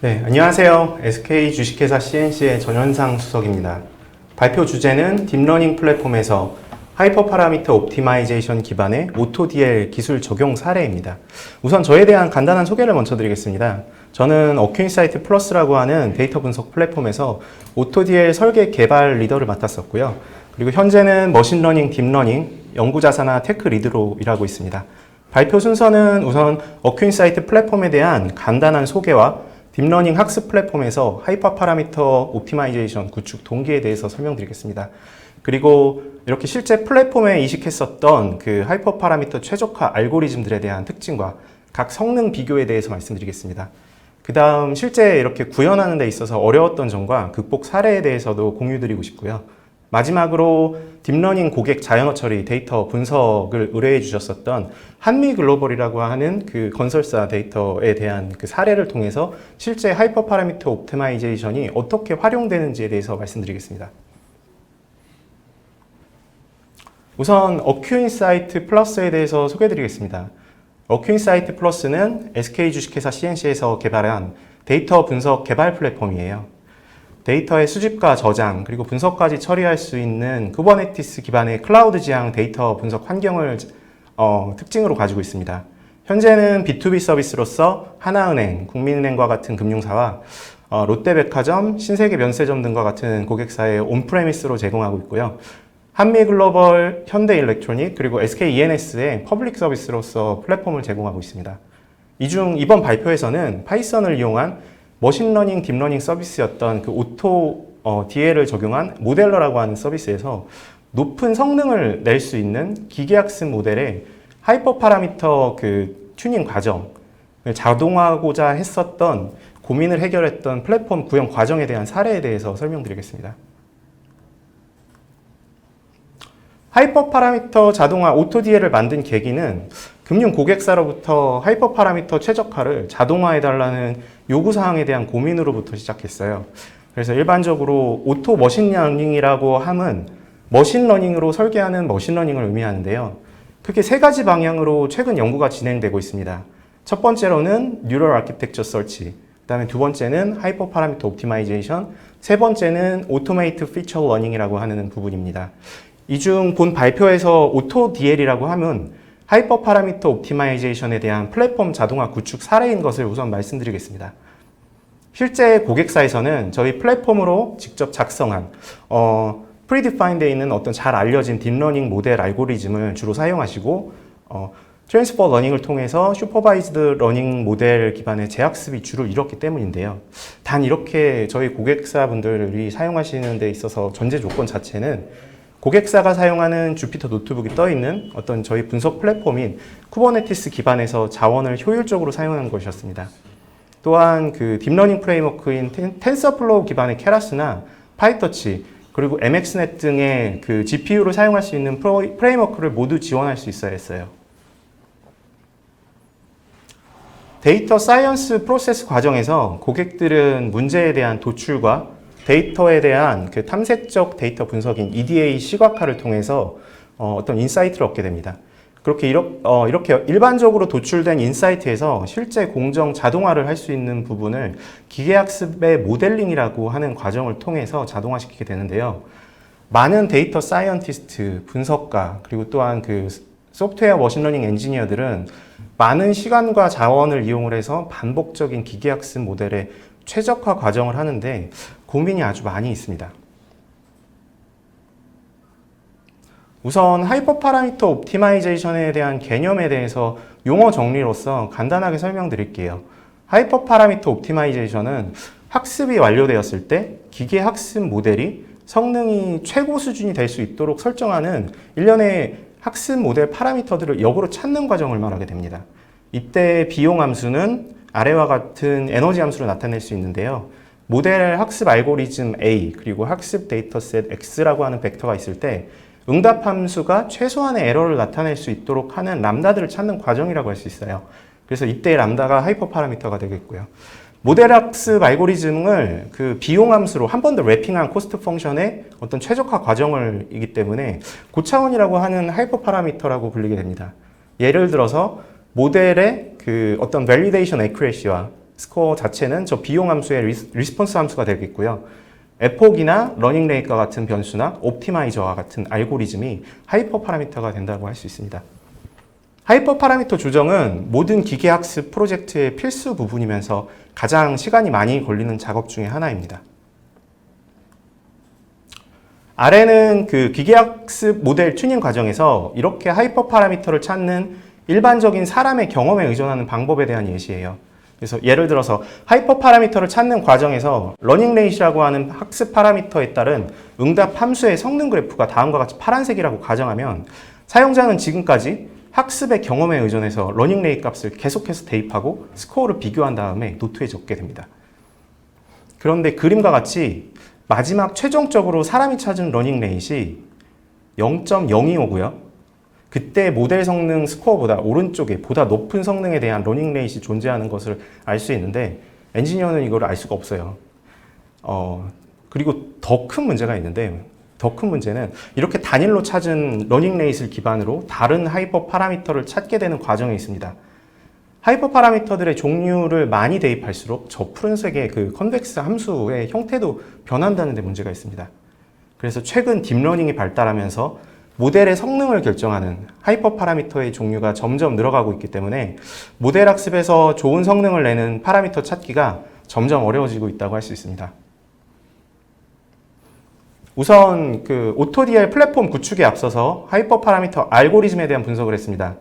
네, 안녕하세요. SK 주식회사 CNC의 전현상 수석입니다. 발표 주제는 딥러닝 플랫폼에서 하이퍼 파라미터 옵티마이제이션 기반의 오토DL 기술 적용 사례입니다. 우선 저에 대한 간단한 소개를 먼저 드리겠습니다. 저는 어큐인사이트 플러스라고 하는 데이터 분석 플랫폼에서 오토DL 설계 개발 리더를 맡았었고요. 그리고 현재는 머신러닝, 딥러닝 연구자사나 테크 리드로 일하고 있습니다. 발표 순서는 우선 어큐인사이트 플랫폼에 대한 간단한 소개와 딥러닝 학습 플랫폼에서 하이퍼 파라미터 옵티마이제이션 구축 동기에 대해서 설명드리겠습니다. 그리고 이렇게 실제 플랫폼에 이식했었던 그 하이퍼 파라미터 최적화 알고리즘들에 대한 특징과 각 성능 비교에 대해서 말씀드리겠습니다. 그 다음 실제 이렇게 구현하는 데 있어서 어려웠던 점과 극복 사례에 대해서도 공유드리고 싶고요. 마지막으로 딥러닝 고객 자연어 처리 데이터 분석을 의뢰해 주셨었던 한미글로벌이라고 하는 그 건설사 데이터에 대한 그 사례를 통해서 실제 하이퍼 파라미터 옵티마이제이션이 어떻게 활용되는지에 대해서 말씀드리겠습니다. 우선 어큐인사이트 플러스에 대해서 소개해 드리겠습니다. 어큐인사이트 플러스는 SK 주식회사 CNC에서 개발한 데이터 분석 개발 플랫폼이에요. 데이터의 수집과 저장, 그리고 분석까지 처리할 수 있는 쿠버네티스 기반의 클라우드 지향 데이터 분석 환경을 특징으로 가지고 있습니다. 현재는 B2B 서비스로서 하나은행, 국민은행과 같은 금융사와 롯데백화점, 신세계 면세점 등과 같은 고객사에 온프레미스로 제공하고 있고요. 한미글로벌, 현대일렉트로닉, 그리고 SK E&S의 퍼블릭 서비스로서 플랫폼을 제공하고 있습니다. 이 중 이번 발표에서는 파이썬을 이용한 머신러닝, 딥러닝 서비스였던 그 오토DL을 적용한 모델러라고 하는 서비스에서 높은 성능을 낼 수 있는 기계학습 모델의 하이퍼 파라미터 그 튜닝 과정을 자동화하고자 했었던 고민을 해결했던 플랫폼 구현 과정에 대한 사례에 대해서 설명드리겠습니다. 하이퍼 파라미터 자동화 오토DL을 만든 계기는 금융 고객사로부터 하이퍼 파라미터 최적화를 자동화해달라는 요구사항에 대한 고민으로부터 시작했어요. 그래서 일반적으로 오토 머신러닝이라고 함은 머신러닝으로 설계하는 머신러닝을 의미하는데요. 크게 세 가지 방향으로 최근 연구가 진행되고 있습니다. 첫 번째로는 뉴럴 아키텍처 설치, 그 다음에 두 번째는 하이퍼 파라미터 옵티마이제이션, 세 번째는 오토메이트 피처 러닝이라고 하는 부분입니다. 이 중 본 발표에서 오토DL이라고 하면 하이퍼 파라미터 옵티마이제이션에 대한 플랫폼 자동화 구축 사례인 것을 우선 말씀드리겠습니다. 실제 고객사에서는 저희 플랫폼으로 직접 작성한 프리디파인되어 있는 어떤 잘 알려진 딥러닝 모델 알고리즘을 주로 사용하시고 트랜스퍼 러닝을 통해서 슈퍼바이즈드 러닝 모델 기반의 재학습이 주로 이뤘기 때문인데요. 단 이렇게 저희 고객사분들이 사용하시는 데 있어서 전제 조건 자체는 고객사가 사용하는 주피터 노트북이 떠있는 어떤 저희 분석 플랫폼인 쿠버네티스 기반에서 자원을 효율적으로 사용한 것이었습니다. 또한 그 딥러닝 프레임워크인 텐서플로우 기반의 케라스나 파이터치 그리고 MXNet 등의 그 GPU를 사용할 수 있는 프레임워크를 모두 지원할 수 있어야 했어요. 데이터 사이언스 프로세스 과정에서 고객들은 문제에 대한 도출과 데이터에 대한 그 탐색적 데이터 분석인 EDA 시각화를 통해서 어떤 인사이트를 얻게 됩니다. 그렇게 이렇게 일반적으로 도출된 인사이트에서 실제 공정 자동화를 할 수 있는 부분을 기계학습의 모델링이라고 하는 과정을 통해서 자동화시키게 되는데요. 많은 데이터 사이언티스트, 분석가, 그리고 또한 그 소프트웨어 머신러닝 엔지니어들은 많은 시간과 자원을 이용을 해서 반복적인 기계학습 모델의 최적화 과정을 하는데 고민이 아주 많이 있습니다. 우선 하이퍼 파라미터 옵티마이제이션에 대한 개념에 대해서 용어 정리로서 간단하게 설명드릴게요. 하이퍼 파라미터 옵티마이제이션은 학습이 완료되었을 때 기계 학습 모델이 성능이 최고 수준이 될 수 있도록 설정하는 일련의 학습 모델 파라미터들을 역으로 찾는 과정을 말하게 됩니다. 이때 비용 함수는 아래와 같은 에너지 함수로 나타낼 수 있는데요. 모델 학습 알고리즘 A 그리고 학습 데이터셋 X라고 하는 벡터가 있을 때 응답 함수가 최소한의 에러를 나타낼 수 있도록 하는 람다들을 찾는 과정이라고 할 수 있어요. 그래서 이때 람다가 하이퍼 파라미터가 되겠고요. 모델 학습 알고리즘을 그 비용 함수로 한 번 더 랩핑한 코스트 펑션의 어떤 최적화 과정이기 때문에 고차원이라고 하는 하이퍼 파라미터라고 불리게 됩니다. 예를 들어서 모델의 그 어떤 밸리데이션 애큐레시와 스코어 자체는 저 비용 함수의 리스폰스 함수가 되겠고요. 에폭이나 러닝 레이트와 같은 변수나 옵티마이저와 같은 알고리즘이 하이퍼 파라미터가 된다고 할 수 있습니다. 하이퍼 파라미터 조정은 모든 기계학습 프로젝트의 필수 부분이면서 가장 시간이 많이 걸리는 작업 중에 하나입니다. 아래는 그 기계학습 모델 튜닝 과정에서 이렇게 하이퍼 파라미터를 찾는 일반적인 사람의 경험에 의존하는 방법에 대한 예시예요. 그래서 예를 들어서 하이퍼 파라미터를 찾는 과정에서 러닝 레이시라고 하는 학습 파라미터에 따른 응답 함수의 성능 그래프가 다음과 같이 파란색이라고 가정하면 사용자는 지금까지 학습의 경험에 의존해서 러닝 레이트 값을 계속해서 대입하고 스코어를 비교한 다음에 노트에 적게 됩니다. 그런데 그림과 같이 마지막 최종적으로 사람이 찾은 러닝 레이트이 0.025고요. 그때 모델 성능 스코어보다 오른쪽에 보다 높은 성능에 대한 러닝 레이트이 존재하는 것을 알 수 있는데 엔지니어는 이걸 알 수가 없어요. 그리고 더 큰 문제가 있는데 더 큰 문제는 이렇게 단일로 찾은 러닝 레이트를 기반으로 다른 하이퍼 파라미터를 찾게 되는 과정에 있습니다. 하이퍼 파라미터들의 종류를 많이 대입할수록 저 푸른색의 그 컨벡스 함수의 형태도 변한다는 데 문제가 있습니다. 그래서 최근 딥러닝이 발달하면서 모델의 성능을 결정하는 하이퍼 파라미터의 종류가 점점 늘어가고 있기 때문에 모델 학습에서 좋은 성능을 내는 파라미터 찾기가 점점 어려워지고 있다고 할 수 있습니다. 우선 그 오토DL 플랫폼 구축에 앞서서 하이퍼 파라미터 알고리즘에 대한 분석을 했습니다.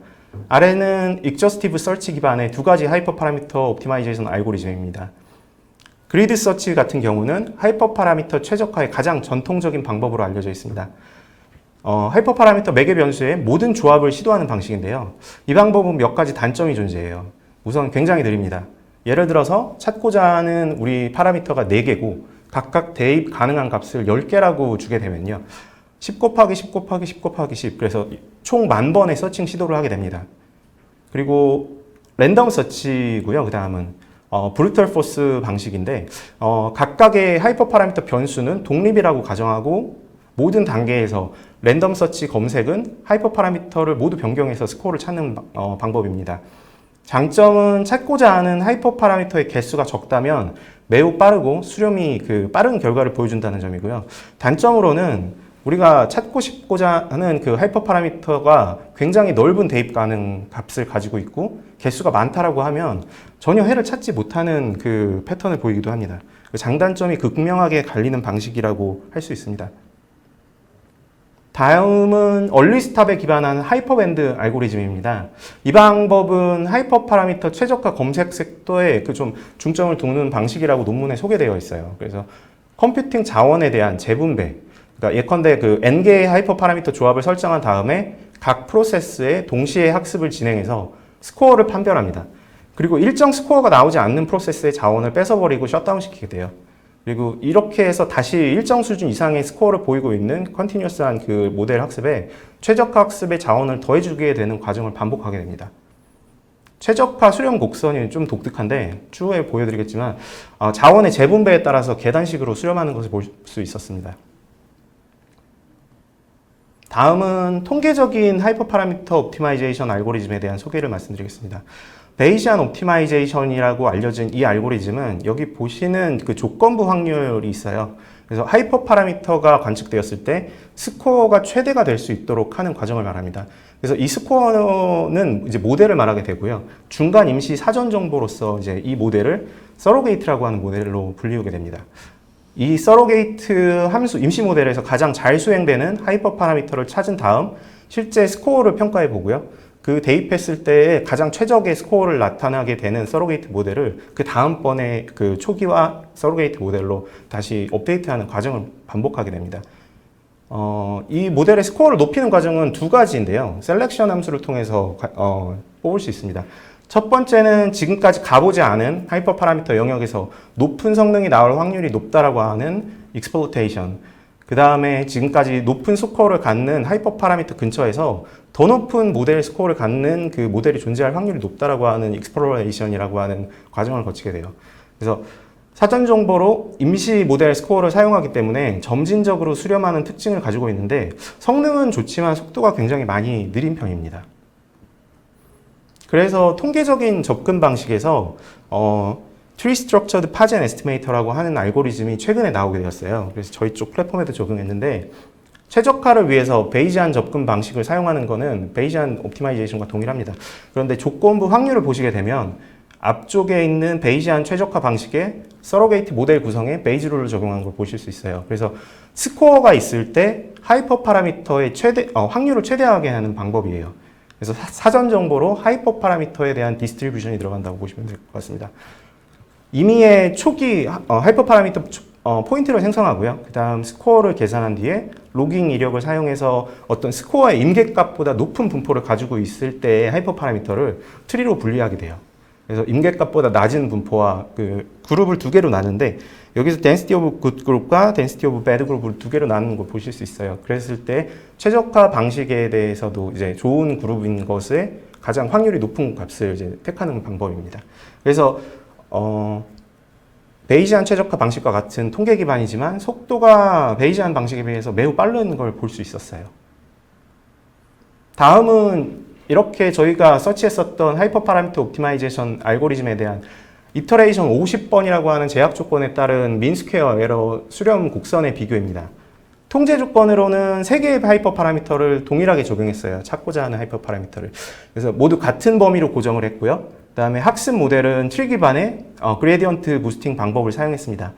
아래는 익저스티브 서치 기반의 두 가지 하이퍼 파라미터 옵티마이제이션 알고리즘입니다. 그리드 서치 같은 경우는 하이퍼 파라미터 최적화의 가장 전통적인 방법으로 알려져 있습니다. 하이퍼 파라미터 매개 변수의 모든 조합을 시도하는 방식인데요. 이 방법은 몇 가지 단점이 존재해요. 우선 굉장히 느립니다. 예를 들어서 찾고자 하는 우리 파라미터가 4개고 각각 대입 가능한 값을 10개라고 주게 되면요. 10 곱하기 10 곱하기 10 곱하기 10 그래서 총 10,000번의 서칭 시도를 하게 됩니다. 그리고 랜덤 서치고요. 그 다음은 브루털 포스 방식인데 각각의 하이퍼 파라미터 변수는 독립이라고 가정하고 모든 단계에서 랜덤 서치 검색은 하이퍼 파라미터를 모두 변경해서 스코어를 찾는 방법입니다. 장점은 찾고자 하는 하이퍼 파라미터의 개수가 적다면 매우 빠르고 수렴이 빠른 결과를 보여준다는 점이고요. 단점으로는 우리가 찾고 싶고자 하는 그 하이퍼 파라미터가 굉장히 넓은 대입 가능 값을 가지고 있고 개수가 많다라고 하면 전혀 해를 찾지 못하는 그 패턴을 보이기도 합니다. 장단점이 극명하게 갈리는 방식이라고 할 수 있습니다. 다음은 얼리스탑에 기반한 하이퍼밴드 알고리즘입니다. 이 방법은 하이퍼 파라미터 최적화 검색 섹터에 좀 중점을 두는 방식이라고 논문에 소개되어 있어요. 그래서 컴퓨팅 자원에 대한 재분배, 그러니까 예컨대 그 n개의 하이퍼 파라미터 조합을 설정한 다음에 각 프로세스에 동시에 학습을 진행해서 스코어를 판별합니다. 그리고 일정 스코어가 나오지 않는 프로세스의 자원을 뺏어버리고 셧다운 시키게 돼요. 그리고 이렇게 해서 다시 일정 수준 이상의 스코어를 보이고 있는 컨티뉴어스한 그 모델 학습에 최적화 학습의 자원을 더해주게 되는 과정을 반복하게 됩니다. 최적화 수렴 곡선이 좀 독특한데 추후에 보여드리겠지만 자원의 재분배에 따라서 계단식으로 수렴하는 것을 볼 수 있었습니다. 다음은 통계적인 하이퍼 파라미터 옵티마이제이션 알고리즘에 대한 소개를 말씀드리겠습니다. 베이시안 옵티마이제이션이라고 알려진 이 알고리즘은 여기 보시는 그 조건부 확률이 있어요. 그래서 하이퍼 파라미터가 관측되었을 때 스코어가 최대가 될 수 있도록 하는 과정을 말합니다. 그래서 이 스코어는 이제 모델을 말하게 되고요. 중간 임시 사전 정보로서 이제 이 모델을 서로게이트라고 하는 모델로 불리우게 됩니다. 이 서로게이트 함수 임시 모델에서 가장 잘 수행되는 하이퍼 파라미터를 찾은 다음 실제 스코어를 평가해 보고요. 그 대입했을 때 가장 최적의 스코어를 나타나게 되는 서로게이트 모델을 그 다음번에 그 초기화 서로게이트 모델로 다시 업데이트하는 과정을 반복하게 됩니다. 이 모델의 스코어를 높이는 과정은 두 가지인데요. 셀렉션 함수를 통해서 뽑을 수 있습니다. 첫 번째는 지금까지 가보지 않은 하이퍼 파라미터 영역에서 높은 성능이 나올 확률이 높다라고 하는 익스플로테이션. 그 다음에 지금까지 높은 스코어를 갖는 하이퍼 파라미터 근처에서 더 높은 모델 스코어를 갖는 그 모델이 존재할 확률이 높다라고 하는 익스플로레이션이라고 하는 과정을 거치게 돼요. 그래서 사전 정보로 임시 모델 스코어를 사용하기 때문에 점진적으로 수렴하는 특징을 가지고 있는데 성능은 좋지만 속도가 굉장히 많이 느린 편입니다. 그래서 통계적인 접근 방식에서 Tree Structured Pageant Estimator라고 하는 알고리즘이 최근에 나오게 되었어요. 그래서 저희 쪽 플랫폼에도 적용했는데 최적화를 위해서 베이지안 접근 방식을 사용하는 것은 베이지안 옵티마이제이션과 동일합니다. 그런데 조건부 확률을 보시게 되면 앞쪽에 있는 베이지안 최적화 방식에 서로게이트 모델 구성에 베이지 룰을 적용한 걸 보실 수 있어요. 그래서 스코어가 있을 때 하이퍼 파라미터의 확률을 최대하게 하는 방법이에요. 그래서 사전 정보로 하이퍼 파라미터에 대한 디스트리뷰션이 들어간다고 보시면 될 것 같습니다. 임의의 초기 하이퍼 파라미터 포인트를 생성하고요. 그 다음 스코어를 계산한 뒤에 로깅 이력을 사용해서 어떤 스코어의 임계값보다 높은 분포를 가지고 있을 때 하이퍼 파라미터를 트리로 분리하게 돼요. 그래서 임계값보다 낮은 분포와 그 그룹을 두 개로 나누는데 여기서 density of good 그룹과 density of bad 그룹을 두 개로 나누는 걸 보실 수 있어요. 그랬을 때 최적화 방식에 대해서도 이제 좋은 그룹인 것에 가장 확률이 높은 값을 이제 택하는 방법입니다. 그래서 베이지안 최적화 방식과 같은 통계 기반이지만 속도가 베이지안 방식에 비해서 매우 빠른 걸 볼 수 있었어요. 다음은 이렇게 저희가 서치했었던 하이퍼 파라미터 옵티마이제이션 알고리즘에 대한 이터레이션 50번이라고 하는 제약 조건에 따른 민 스퀘어 에러 수렴 곡선의 비교입니다. 통제 조건으로는 3개의 하이퍼 파라미터를 동일하게 적용했어요. 찾고자 하는 하이퍼 파라미터를. 그래서 모두 같은 범위로 고정을 했고요. 그 다음에 학습 모델은 트리 기반의 그레디언트 부스팅 방법을 사용했습니다.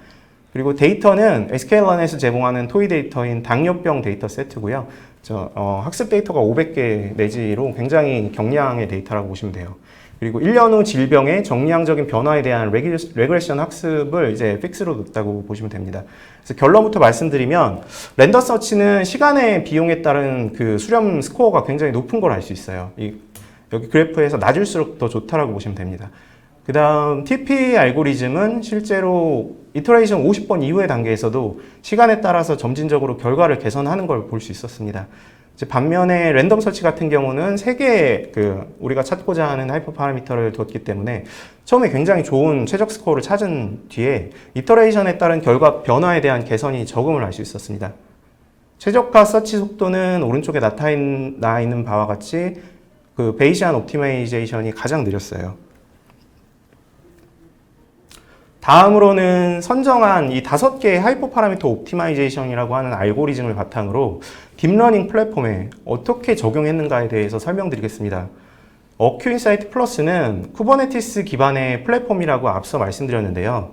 그리고 데이터는 SKLearn에서 제공하는 토이 데이터인 당뇨병 데이터 세트고요. 학습 데이터가 500개 내지로 굉장히 경량의 데이터라고 보시면 돼요. 그리고 1년 후 질병의 정량적인 변화에 대한 레그레션 학습을 이제 픽스로 뒀다고 보시면 됩니다. 그래서 결론부터 말씀드리면 렌더 서치는 시간의 비용에 따른 그 수렴 스코어가 굉장히 높은 걸 알 수 있어요. 여기 그래프에서 낮을수록 더 좋다라고 보시면 됩니다. 그 다음 TP 알고리즘은 실제로 이터레이션 50번 이후의 단계에서도 시간에 따라서 점진적으로 결과를 개선하는 걸 볼 수 있었습니다. 반면에 랜덤 서치 같은 경우는 3개의 우리가 찾고자 하는 하이퍼 파라미터를 뒀기 때문에 처음에 굉장히 좋은 최적 스코어를 찾은 뒤에 이터레이션에 따른 결과 변화에 대한 개선이 적음을 할 수 있었습니다. 최적화 서치 속도는 오른쪽에 나타나 있는 바와 같이 그 베이시안 옵티마이제이션이 가장 느렸어요. 다음으로는 선정한 이 5개의 하이퍼 파라미터 옵티마이제이션이라고 하는 알고리즘을 바탕으로 딥러닝 플랫폼에 어떻게 적용했는가에 대해서 설명드리겠습니다. 어큐인사이트 플러스는 쿠버네티스 기반의 플랫폼이라고 앞서 말씀드렸는데요.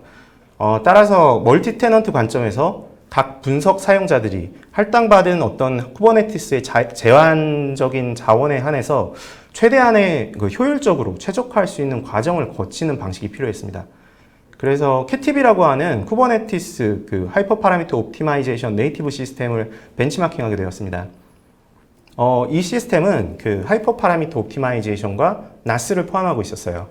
따라서 멀티 테넌트 관점에서 각 분석 사용자들이 할당받은 어떤 쿠버네티스의 제한적인 자원에 한해서 최대한의 효율적으로 최적화할 수 있는 과정을 거치는 방식이 필요했습니다. 그래서 캐팁이라고 하는 쿠버네티스 하이퍼 파라미터 옵티마이제이션 네이티브 시스템을 벤치마킹하게 되었습니다. 이 시스템은 하이퍼 파라미터 옵티마이제이션과 NAS를 포함하고 있었어요.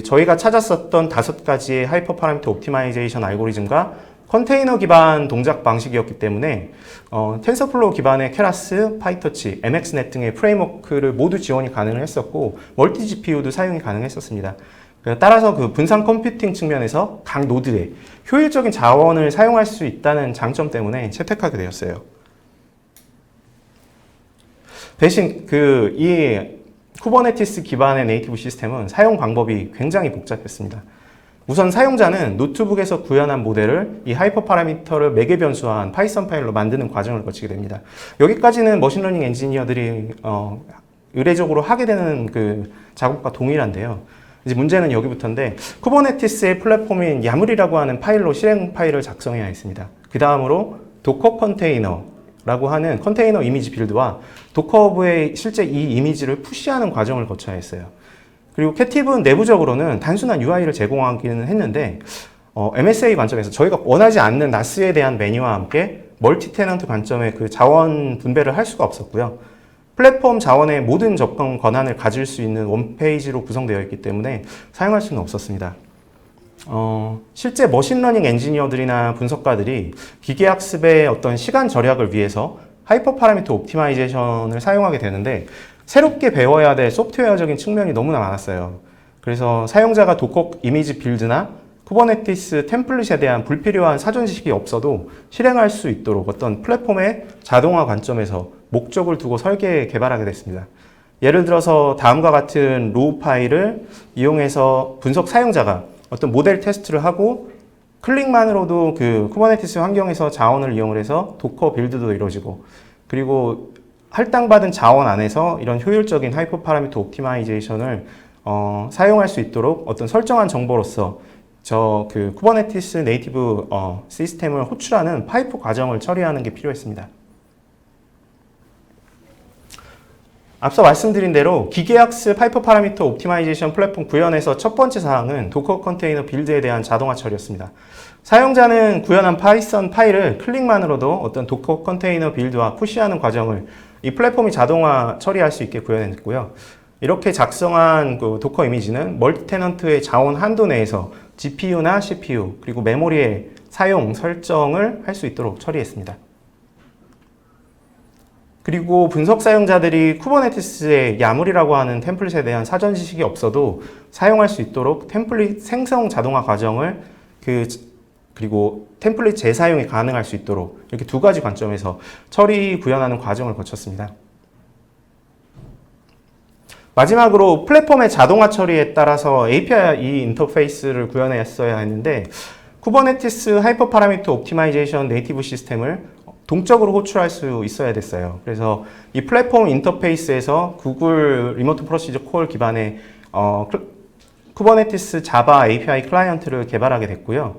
저희가 찾았었던 5가지의 하이퍼 파라미터 옵티마이제이션 알고리즘과 컨테이너 기반 동작 방식이었기 때문에 텐서플로우 기반의 케라스, 파이터치, MXNet 등의 프레임워크를 모두 지원이 가능했었고 멀티 GPU도 사용이 가능했었습니다. 따라서 분산 컴퓨팅 측면에서 각 노드에 효율적인 자원을 사용할 수 있다는 장점 때문에 채택하게 되었어요. 대신 이 쿠버네티스 기반의 네이티브 시스템은 사용 방법이 굉장히 복잡했습니다. 우선 사용자는 노트북에서 구현한 모델을 이 하이퍼 파라미터를 매개 변수화한 파이썬 파일로 만드는 과정을 거치게 됩니다. 여기까지는 머신러닝 엔지니어들이 의례적으로 하게 되는 작업과 동일한데요. 이제 문제는 여기부터인데 쿠버네티스의 플랫폼인 야물이라고 하는 파일로 실행 파일을 작성해야 했습니다. 그 다음으로 도커 컨테이너라고 하는 컨테이너 이미지 빌드와 도커브에 실제 이 이미지를 푸시하는 과정을 거쳐야 했어요. 그리고 캐팁은 내부적으로는 단순한 UI를 제공하기는 했는데 MSA 관점에서 저희가 원하지 않는 NAS에 대한 메뉴와 함께 멀티 테넌트 관점의 자원 분배를 할 수가 없었고요. 플랫폼 자원의 모든 접근 권한을 가질 수 있는 원페이지로 구성되어 있기 때문에 사용할 수는 없었습니다. 실제 머신러닝 엔지니어들이나 분석가들이 기계학습의 어떤 시간 절약을 위해서 하이퍼 파라미터 옵티마이제이션을 사용하게 되는데 새롭게 배워야 될 소프트웨어적인 측면이 너무나 많았어요. 그래서 사용자가 도커 이미지 빌드나 쿠버네티스 템플릿에 대한 불필요한 사전 지식이 없어도 실행할 수 있도록 어떤 플랫폼의 자동화 관점에서 목적을 두고 개발하게 됐습니다. 예를 들어서 다음과 같은 로우 파일을 이용해서 분석 사용자가 어떤 모델 테스트를 하고 클릭만으로도 그 쿠버네티스 환경에서 자원을 이용을 해서 도커 빌드도 이루어지고, 그리고 할당받은 자원 안에서 이런 효율적인 하이퍼 파라미터 옵티마이제이션을 사용할 수 있도록 어떤 설정한 정보로서 저 그 쿠버네티스 네이티브 시스템을 호출하는 파이프 과정을 처리하는 게 필요했습니다. 앞서 말씀드린 대로 기계학습 하이퍼 파라미터 옵티마이제이션 플랫폼 구현에서 첫 번째 사항은 도커 컨테이너 빌드에 대한 자동화 처리였습니다. 사용자는 구현한 파이썬 파일을 클릭만으로도 어떤 도커 컨테이너 빌드와 푸시하는 과정을 이 플랫폼이 자동화 처리할 수 있게 구현했고요. 이렇게 작성한 그 도커 이미지는 멀티 테넌트의 자원 한도 내에서 GPU나 CPU 그리고 메모리의 사용 설정을 할 수 있도록 처리했습니다. 그리고 분석 사용자들이 쿠버네티스의 야물이라고 하는 템플릿에 대한 사전 지식이 없어도 사용할 수 있도록 템플릿 생성 자동화 과정을 그리고 템플릿 재사용이 가능할 수 있도록 이렇게 두 가지 관점에서 처리 구현하는 과정을 거쳤습니다. 마지막으로 플랫폼의 자동화 처리에 따라서 API 인터페이스를 구현했어야 했는데 쿠버네티스 하이퍼 파라미터 옵티마이제이션 네이티브 시스템을 동적으로 호출할 수 있어야 됐어요. 그래서 이 플랫폼 인터페이스에서 구글 리모트 프로시저 콜 기반의 쿠버네티스 자바 API 클라이언트를 개발하게 됐고요.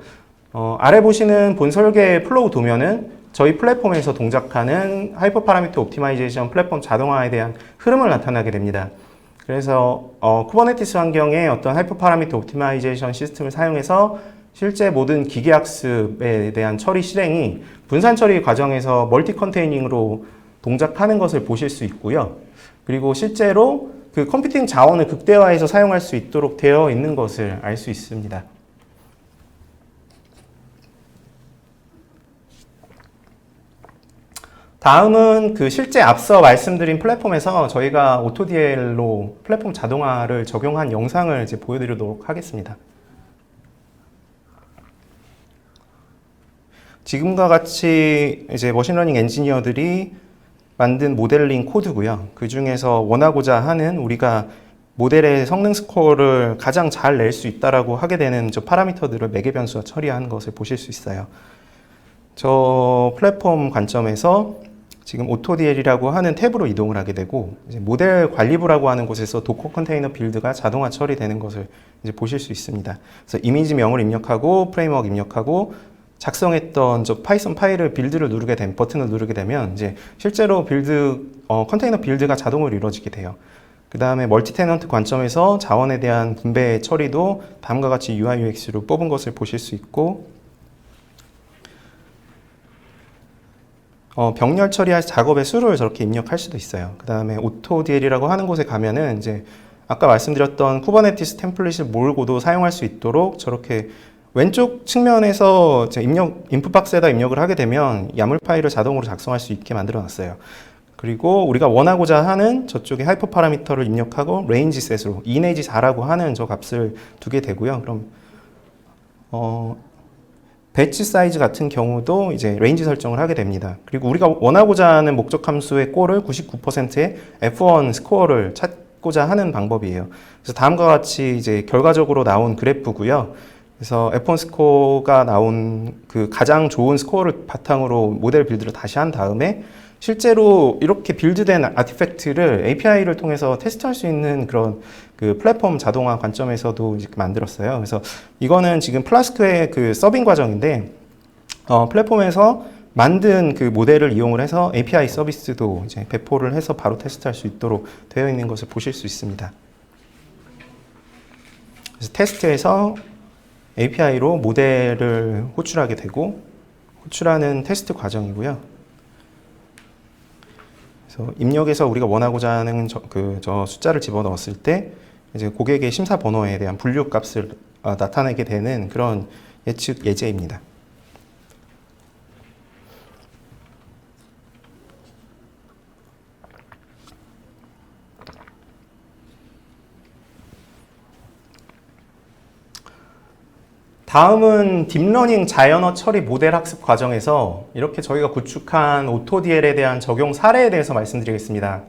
아래 보시는 본 설계 플로우 도면은 저희 플랫폼에서 동작하는 하이퍼 파라미터 옵티마이제이션 플랫폼 자동화에 대한 흐름을 나타나게 됩니다. 그래서 쿠버네티스 환경에 어떤 하이퍼 파라미터 옵티마이제이션 시스템을 사용해서 실제 모든 기계학습에 대한 처리 실행이 분산 처리 과정에서 멀티 컨테이닝으로 동작하는 것을 보실 수 있고요. 그리고 실제로 그 컴퓨팅 자원을 극대화해서 사용할 수 있도록 되어 있는 것을 알 수 있습니다. 다음은 그 실제 앞서 말씀드린 플랫폼에서 저희가 오토디엘로 플랫폼 자동화를 적용한 영상을 이제 보여드리도록 하겠습니다. 지금과 같이 이제 머신러닝 엔지니어들이 만든 모델링 코드고요. 그 중에서 원하고자 하는 우리가 모델의 성능 스코어를 가장 잘 낼 수 있다라고 하게 되는 저 파라미터들을 매개 변수와 처리하는 것을 보실 수 있어요. 저 플랫폼 관점에서 지금 오토디엘이라고 하는 탭으로 이동을 하게 되고 이제 모델 관리부라고 하는 곳에서 도커 컨테이너 빌드가 자동화 처리되는 것을 이제 보실 수 있습니다. 그래서 이미지명을 입력하고 프레임워크 입력하고 작성했던 저 파이썬 파일을 빌드를 누르게 되면 버튼을 누르게 되면 이제 실제로 컨테이너 빌드가 자동으로 이루어지게 돼요. 그 다음에 멀티 테넌트 관점에서 자원에 대한 분배 처리도 다음과 같이 UI UX로 뽑은 것을 보실 수 있고 병렬 처리할 작업의 수를 저렇게 입력할 수도 있어요. 그 다음에 오토디엘이라고 하는 곳에 가면은 이제 아까 말씀드렸던 쿠버네티스 템플릿을 몰고도 사용할 수 있도록 저렇게 왼쪽 측면에서 인풋 박스에다 입력을 하게 되면 야물 파일을 자동으로 작성할 수 있게 만들어 놨어요. 그리고 우리가 원하고자 하는 저쪽에 하이퍼 파라미터를 입력하고 레인지 셋으로 2 내지 4라고 하는 저 값을 두게 되고요. 그럼 배치 사이즈 같은 경우도 이제 레인지 설정을 하게 됩니다. 그리고 우리가 원하고자 하는 목적 함수의 꼴을 99%의 F1 스코어를 찾고자 하는 방법이에요. 그래서 다음과 같이 이제 결과적으로 나온 그래프고요. 그래서 F1 스코어가 나온 그 가장 좋은 스코어를 바탕으로 모델 빌드를 다시 한 다음에 실제로 이렇게 빌드된 아티팩트를 API를 통해서 테스트할 수 있는 그런 그 플랫폼 자동화 관점에서도 이제 만들었어요. 그래서 이거는 지금 플라스크의 그 서빙 과정인데 플랫폼에서 만든 그 모델을 이용을 해서 API 서비스도 이제 배포를 해서 바로 테스트할 수 있도록 되어 있는 것을 보실 수 있습니다. 그래서 테스트에서 API로 모델을 호출하게 되고 호출하는 테스트 과정이고요. 그래서 입력에서 우리가 원하고자 하는 저 숫자를 집어넣었을 때 이제 고객의 심사 번호에 대한 분류 값을 나타내게 되는 그런 예측 예제입니다. 다음은 딥러닝 자연어 처리 모델 학습 과정에서 이렇게 저희가 구축한 오토디엘에 대한 적용 사례에 대해서 말씀드리겠습니다.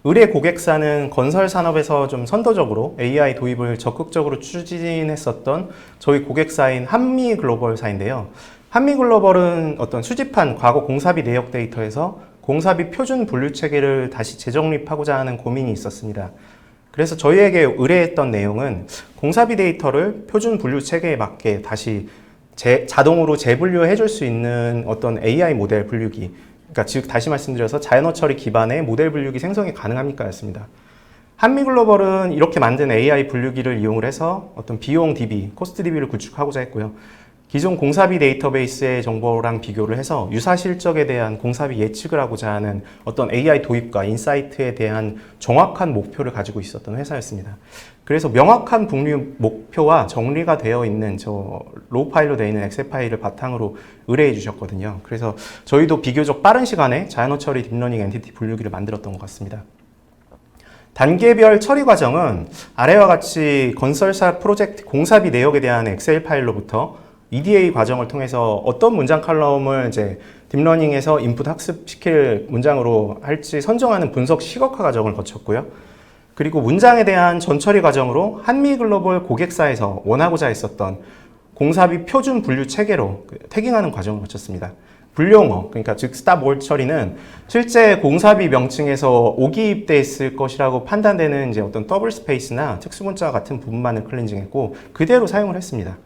의뢰 고객사는 건설 산업에서 좀 선도적으로 AI 도입을 적극적으로 추진했었던 저희 고객사인 한미글로벌사인데요. 한미글로벌은 어떤 수집한 과거 공사비 내역 데이터에서 공사비 표준 분류 체계를 다시 재정립하고자 하는 고민이 있었습니다. 그래서 저희에게 의뢰했던 내용은 공사비 데이터를 표준 분류 체계에 맞게 다시 자동으로 재분류해 줄 수 있는 어떤 AI 모델 분류기, 그러니까 즉 다시 말씀드려서 자연어 처리 기반의 모델 분류기 생성이 가능합니까? 였습니다. 한미글로벌은 이렇게 만든 AI 분류기를 이용을 해서 어떤 비용 DB, 코스트 DB를 구축하고자 했고요. 기존 공사비 데이터베이스의 정보랑 비교를 해서 유사 실적에 대한 공사비 예측을 하고자 하는 어떤 AI 도입과 인사이트에 대한 정확한 목표를 가지고 있었던 회사였습니다. 그래서 명확한 분류 목표와 정리가 되어 있는 저 로우 파일로 되어 있는 엑셀 파일을 바탕으로 의뢰해 주셨거든요. 그래서 저희도 비교적 빠른 시간에 자연어 처리 딥러닝 엔티티 분류기를 만들었던 것 같습니다. 단계별 처리 과정은 아래와 같이 건설사 프로젝트 공사비 내역에 대한 엑셀 파일로부터 EDA 과정을 통해서 어떤 문장 칼럼을 이제 딥러닝에서 인풋 학습시킬 문장으로 할지 선정하는 분석 시각화 과정을 거쳤고요. 그리고 문장에 대한 전처리 과정으로 한미글로벌 고객사에서 원하고자 했었던 공사비 표준 분류 체계로 태깅하는 과정을 거쳤습니다. 불용어, 그러니까 즉 스탑 올 처리는 실제 공사비 명칭에서 오기입돼 있을 것이라고 판단되는 이제 어떤 더블 스페이스나 특수문자 같은 부분만을 클렌징했고 그대로 사용을 했습니다.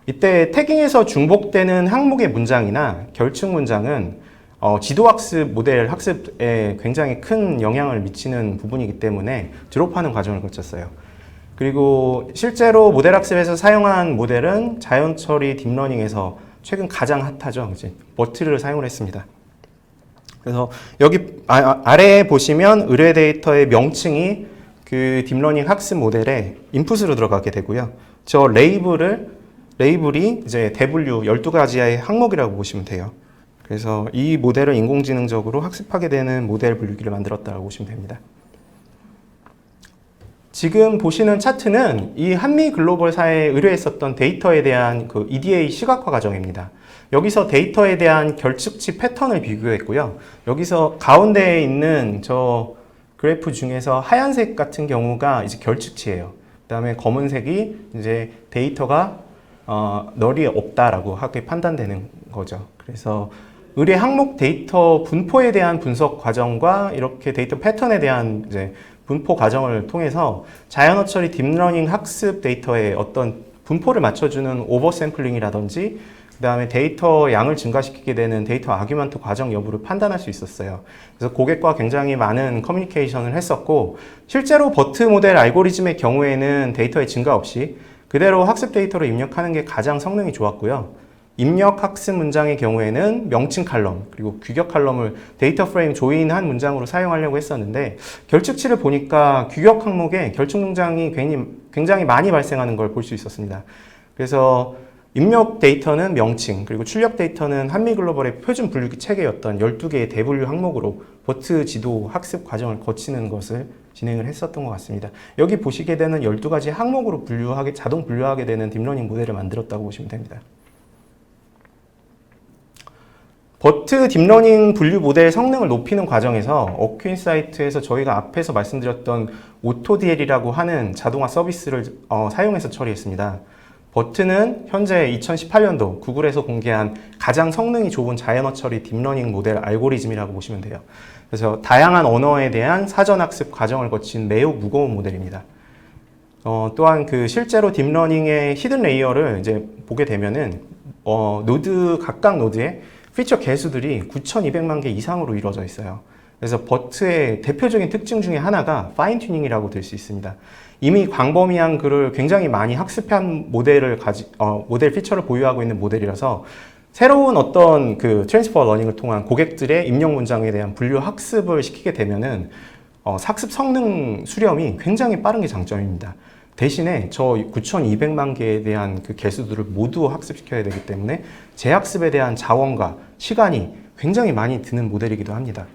이때 태깅에서 중복되는 항목의 문장이나 결층 문장은 지도학습 모델 학습에 굉장히 큰 영향을 미치는 부분이기 때문에 드롭하는 과정을 거쳤어요. 그리고 실제로 모델 학습에서 사용한 모델은 자연 처리 딥러닝에서 최근 가장 핫하죠. 이제 버트를 사용을 했습니다. 그래서 여기 아래에 보시면 의뢰 데이터의 명칭이 그 딥러닝 학습 모델의 인풋으로 들어가게 되고요. 저 레이블이 이제 대분류 12가지의 항목이라고 보시면 돼요. 그래서 이 모델을 인공지능적으로 학습하게 되는 모델 분류기를 만들었다고 보시면 됩니다. 지금 보시는 차트는 이 한미글로벌사에 의뢰했었던 데이터에 대한 그 EDA 시각화 과정입니다. 여기서 데이터에 대한 결측치 패턴을 비교했고요. 여기서 가운데에 있는 저 그래프 중에서 하얀색 같은 경우가 이제 결측치예요. 그다음에 검은색이 이제 데이터가 널이 없다라고 하게 판단되는 거죠. 그래서 의뢰 항목 데이터 분포에 대한 분석 과정과 이렇게 데이터 패턴에 대한 이제 분포 과정을 통해서 자연어 처리 딥러닝 학습 데이터에 어떤 분포를 맞춰주는 오버샘플링이라든지 그 다음에 데이터 양을 증가시키게 되는 데이터 아규먼트 과정 여부를 판단할 수 있었어요. 그래서 고객과 굉장히 많은 커뮤니케이션을 했었고 실제로 버트 모델 알고리즘의 경우에는 데이터의 증가 없이 그대로 학습 데이터로 입력하는 게 가장 성능이 좋았고요. 입력 학습 문장의 경우에는 명칭 칼럼 그리고 규격 칼럼을 데이터 프레임 조인한 문장으로 사용하려고 했었는데 결측치를 보니까 규격 항목에 결측 문장이 굉장히 많이 발생하는 걸 볼 수 있었습니다. 그래서 입력 데이터는 명칭 그리고 출력 데이터는 한미글로벌의 표준 분류기 체계였던 12개의 대분류 항목으로 버트 지도 학습 과정을 거치는 것을 진행을 했었던 것 같습니다. 여기 보시게 되는 12가지 항목으로 자동 분류하게 되는 딥러닝 모델을 만들었다고 보시면 됩니다. 버트 딥러닝 분류 모델 성능을 높이는 과정에서 어큐인사이트에서 저희가 앞에서 말씀드렸던 오토DL이라고 하는 자동화 서비스를 사용해서 처리했습니다. 버트는 현재 2018년도 구글에서 공개한 가장 성능이 좋은 자연어 처리 딥러닝 모델 알고리즘이라고 보시면 돼요. 그래서 다양한 언어에 대한 사전 학습 과정을 거친 매우 무거운 모델입니다. 또한 그 실제로 딥러닝의 히든 레이어를 이제 보게 되면은 각각 노드에 피처 개수들이 9,200만 개 이상으로 이루어져 있어요. 그래서 버트의 대표적인 특징 중에 하나가 파인 튜닝이라고 될 수 있습니다. 이미 광범위한 글을 굉장히 많이 학습한 모델 피처를 보유하고 있는 모델이라서 새로운 어떤 그 트랜스퍼 러닝을 통한 고객들의 입력 문장에 대한 분류 학습을 시키게 되면은 학습 성능 수렴이 굉장히 빠른 게 장점입니다. 대신에 저 9,200만 개에 대한 그 개수들을 모두 학습시켜야 되기 때문에 재학습에 대한 자원과 시간이 굉장히 많이 드는 모델이기도 합니다.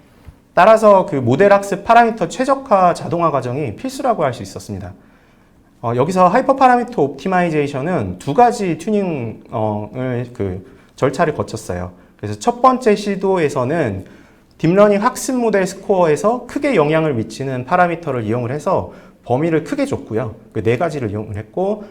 따라서 그 모델 학습 파라미터 최적화 자동화 과정이 필수라고 할 수 있었습니다. 여기서 하이퍼 파라미터 옵티마이제이션은 두 가지 튜닝을 절차를 거쳤어요. 그래서 첫 번째 시도에서는 딥러닝 학습 모델 스코어에서 크게 영향을 미치는 파라미터를 이용을 해서 범위를 크게 줬고요. 그 네 가지를 이용을 했고,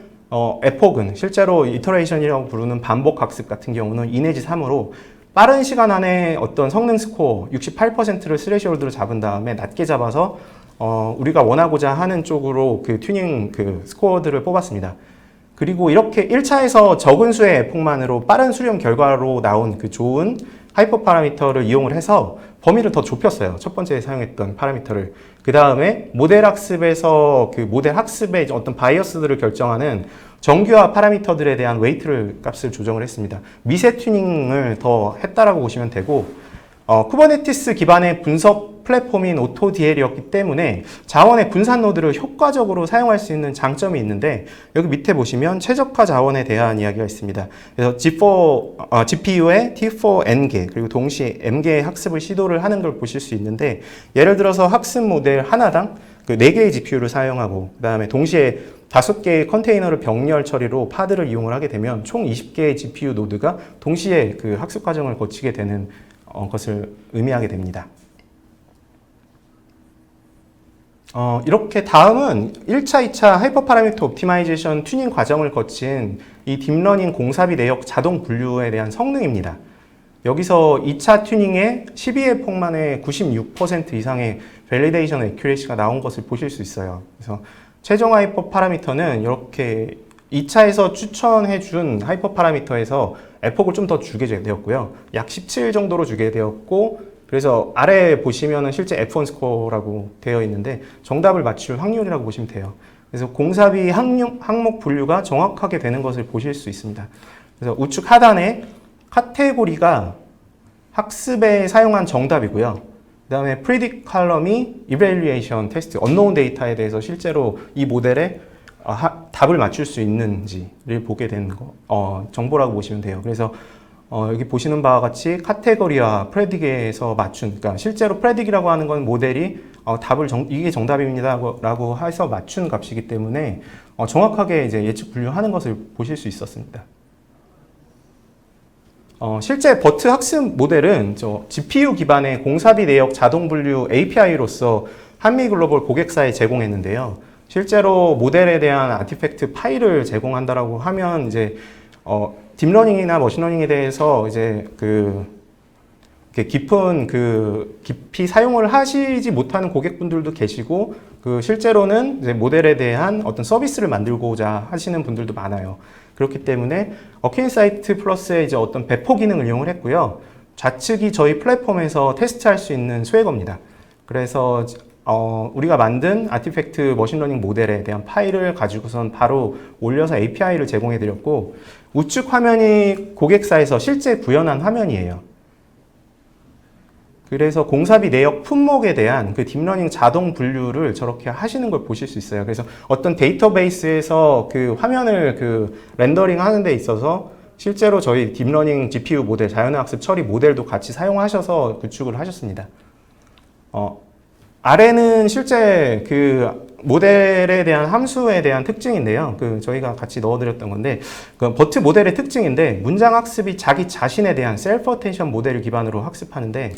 에폭은 실제로 이터레이션이라고 부르는 반복 학습 같은 경우는 2 내지 3으로 빠른 시간 안에 어떤 성능 스코어 68%를 스레시홀드로 잡은 다음에 낮게 잡아서 우리가 원하고자 하는 쪽으로 그 튜닝 그 스코어들을 뽑았습니다. 그리고 이렇게 1차에서 적은 수의 에폭만으로 빠른 수렴 결과로 나온 그 좋은 하이퍼 파라미터를 이용을 해서 범위를 더 좁혔어요. 첫 번째 사용했던 파라미터를. 그 다음에 모델 학습에서 그 모델 학습의 어떤 바이어스들을 결정하는 정규화 파라미터들에 대한 웨이트를 값을 조정을 했습니다. 미세 튜닝을 더 했다라고 보시면 되고, 쿠버네티스 기반의 분석 플랫폼인 오토디엘이었기 때문에 자원의 분산 노드를 효과적으로 사용할 수 있는 장점이 있는데, 여기 밑에 보시면 최적화 자원에 대한 이야기가 있습니다. 그래서 GPU의 T4 N개 그리고 동시에 M개의 학습을 시도를 하는 걸 보실 수 있는데, 예를 들어서 학습 모델 하나당 그 4개의 GPU를 사용하고 그 다음에 동시에 5개의 컨테이너를 병렬 처리로 파드를 이용을 하게 되면 총 20개의 GPU 노드가 동시에 그 학습 과정을 거치게 되는 것을 의미하게 됩니다. 이렇게 다음은 1차, 2차 하이퍼 파라미터 옵티마이제이션 튜닝 과정을 거친 이 딥러닝 공사비 내역 자동 분류에 대한 성능입니다. 여기서 2차 튜닝에 12회 폭만에 96% 이상의 밸리데이션 애큐레이시가 나온 것을 보실 수 있어요. 그래서 최종 하이퍼 파라미터는 이렇게 2차에서 추천해준 하이퍼 파라미터에서 에폭을 좀 더 주게 되었고요. 약 17 정도로 주게 되었고, 그래서 아래에 보시면은 실제 F1 스코어라고 되어 있는데 정답을 맞출 확률이라고 보시면 돼요. 그래서 공사비 항목 분류가 정확하게 되는 것을 보실 수 있습니다. 그래서 우측 하단에 카테고리가 학습에 사용한 정답이고요. 그 다음에 predict 컬럼이 evaluation 테스트, unknown 데이터에 대해서 실제로 이 모델에 답을 맞출 수 있는지를 보게 된 정보라고 보시면 돼요. 그래서 여기 보시는 바와 같이 카테고리와 predict에서 맞춘, 그러니까 실제로 predict이라고 하는 건 모델이 답을 이게 정답입니다라고 해서 맞춘 값이기 때문에 정확하게 이제 예측 분류하는 것을 보실 수 있었습니다. 실제 버트 학습 모델은 GPU 기반의 공사비 내역 자동 분류 API로서 한미글로벌 고객사에 제공했는데요. 실제로 모델에 대한 아티팩트 파일을 제공한다라고 하면 이제 딥러닝이나 머신러닝에 대해서 이제 깊이 사용을 하시지 못하는 고객분들도 계시고, 실제로는 이제 모델에 대한 어떤 서비스를 만들고자 하시는 분들도 많아요. 그렇기 때문에 어케인사이트 플러스의 이제 어떤 배포 기능을 이용을 했고요. 좌측이 저희 플랫폼에서 테스트할 수 있는 수혜거입니다. 그래서 우리가 만든 아티팩트 머신러닝 모델에 대한 파일을 가지고선 바로 올려서 API를 제공해 드렸고, 우측 화면이 고객사에서 실제 구현한 화면이에요. 그래서 공사비 내역 품목에 대한 그 딥러닝 자동 분류를 저렇게 하시는 걸 보실 수 있어요. 그래서 어떤 데이터베이스에서 그 화면을 렌더링 하는 데 있어서 실제로 저희 딥러닝 GPU 모델, 자연학습 처리 모델도 같이 사용하셔서 구축을 하셨습니다. 아래는 실제 그 모델에 대한 함수에 대한 특징인데요. 저희가 같이 넣어드렸던 건데, 버트 모델의 특징인데, 문장 학습이 자기 자신에 대한 셀프 어텐션 모델을 기반으로 학습하는데,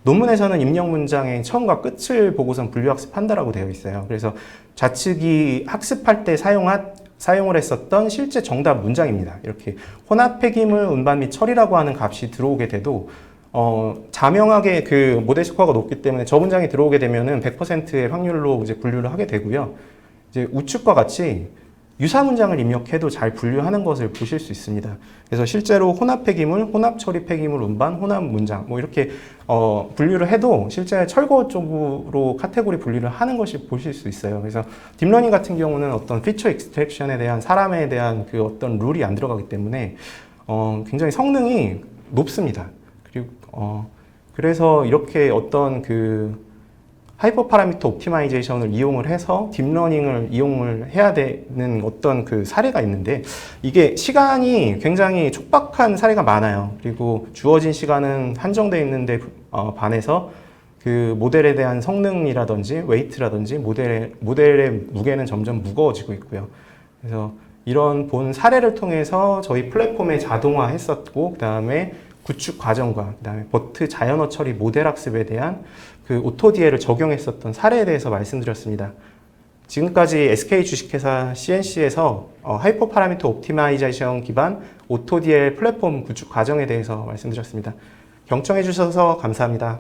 논문에서는 입력 문장의 처음과 끝을 보고선 분류 학습한다라고 되어 있어요. 그래서 좌측이 학습할 때 사용을 했었던 실제 정답 문장입니다. 이렇게 혼합 폐기물 운반 및 처리라고 하는 값이 들어오게 돼도 자명하게 그 모델 스코어가 높기 때문에 저 문장이 들어오게 되면은 100%의 확률로 이제 분류를 하게 되고요. 이제 우측과 같이 유사 문장을 입력해도 잘 분류하는 것을 보실 수 있습니다. 그래서 실제로 혼합 폐기물, 혼합 처리 폐기물 운반, 혼합 문장 뭐 이렇게 분류를 해도 실제 철거 쪽으로 카테고리 분류를 하는 것이 보실 수 있어요. 그래서 딥러닝 같은 경우는 어떤 피처 익스트랙션에 대한 사람에 대한 그 어떤 룰이 안 들어가기 때문에 굉장히 성능이 높습니다. 그리고 그래서 이렇게 어떤 하이퍼 파라미터 옵티마이제이션을 이용을 해서 딥러닝을 이용을 해야 되는 어떤 사례가 있는데, 이게 시간이 굉장히 촉박한 사례가 많아요. 그리고 주어진 시간은 한정되어 있는데 반해서 그 모델에 대한 성능이라든지 웨이트라든지 모델의 무게는 점점 무거워지고 있고요. 그래서 이런 본 사례를 통해서 저희 플랫폼에 자동화했었고, 그 다음에 구축 과정과 그다음에 버트 자연어 처리 모델 학습에 대한 그 오토디엘을 적용했었던 사례에 대해서 말씀드렸습니다. 지금까지 SK 주식회사 CNC에서 하이퍼 파라미터 옵티마이제이션 기반 오토디엘 플랫폼 구축 과정에 대해서 말씀드렸습니다. 경청해 주셔서 감사합니다.